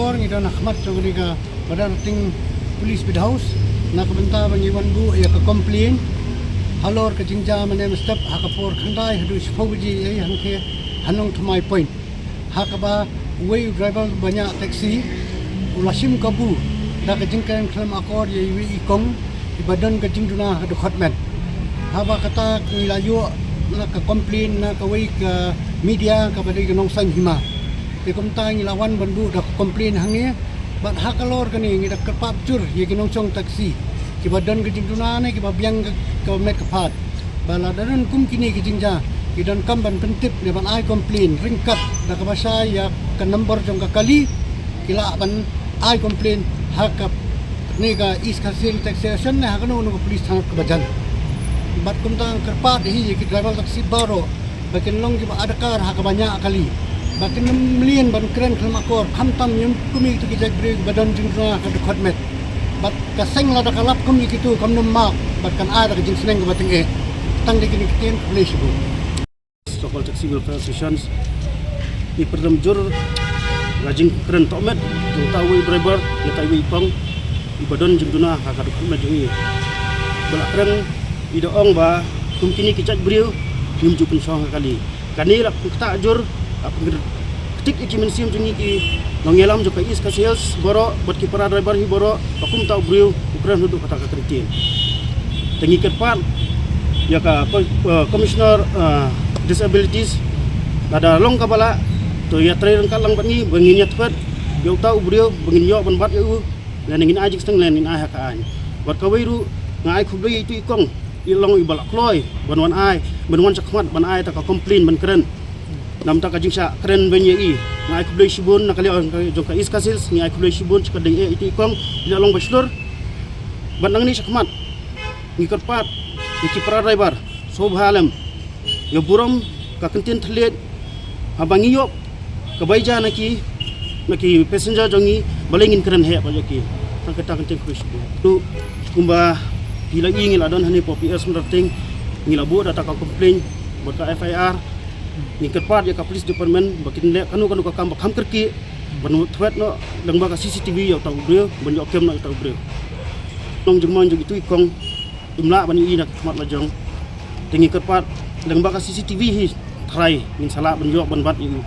akor ngi dan khmat jogri ka badar ting police bid house na ka benta bangi wanbu ya ka complain halor ka jingja mane step hakapor khandai hadu shphoji ei hanke hanong thmai point hakaba way driver banyak taxi ulasim kabu da ka jingkan klam akor ye wi ikong ibadan ka jingduna hadu khatmet haba kata nilayo na ka complain na ka way ka media ka badai ka nongsang hima te kumta lawan bandu da complain hangi bat hakalor kani ngi dak kapap jur ye kinong chong taxi ki badan ke jingduna ne ki babyang ka met kapat bala daran kum kini ki jingja ki dan kamban pentip ne ban ai complain ringkat da ka basa ya ka number jong ka kali kila ban ai complain hakap ne ka is kasil taxi station ne hakano no police thang ka bajan bat kumta kerpat hi ki driver taxi baro bakin long ki ada kar hak banyak kali bakin melian ban keren kelam akor khamtam yum kumi tu kijak beri badan jingduna ka dekat met bat kaseng la da kalap kumi kitu kam num mak bat kan ada ka jing seneng ka bating tang de kini kiten police bu Stockholm Taxi Welfare Associations ni perdam jur rajing keren tok met tu tawi driver ya tawi pang di badan jingduna ka dekat met jungi bala keren idoong ba kum kini kijak beri yum jupun song kali kani lak tak jur ketik ikimen sim jungi ki nongelam jo is ka sales boro bot ki para driver hi boro pakum tau briu ukran hudu kata ka kritin tengi kerpan ya ka commissioner disabilities ada long kabala to ya train kalang bani bangin ya tfat yo tau briu bangin yo ban bat yo leningin ajik steng lenin ai ka an bot ka weiru ngai khubli itu ikong ilong ibalak kloy banwan ai banwan sakmat ban ai ta ka complain ban keren nam ta ka jingsa keren benye i ngai kublai shibun nakali on jong ka iskasil ngai kublai shibun chkadai itu ikong ila long baslur bandang ni sakmat ngikot pat iki para driver sobhalem yo burom ka kentin thlet abangi yo ka baija naki passenger jongi balengin keren he pa jaki ta kata kentin krush tu kumba gila ingil adon hani po PS merating ngila bu data ka complain bot ka FIR ni kerpat ya ka police department bakin le kanu ka kam kham kerki banu thwet no langba ka CCTV ya tau breu ban yo kem no tau breu nong jengmon jeng itu ikong imla ban yi nak khmat lajong tingi kerpat langba ka CCTV hi thrai min sala ban yo ban bat yu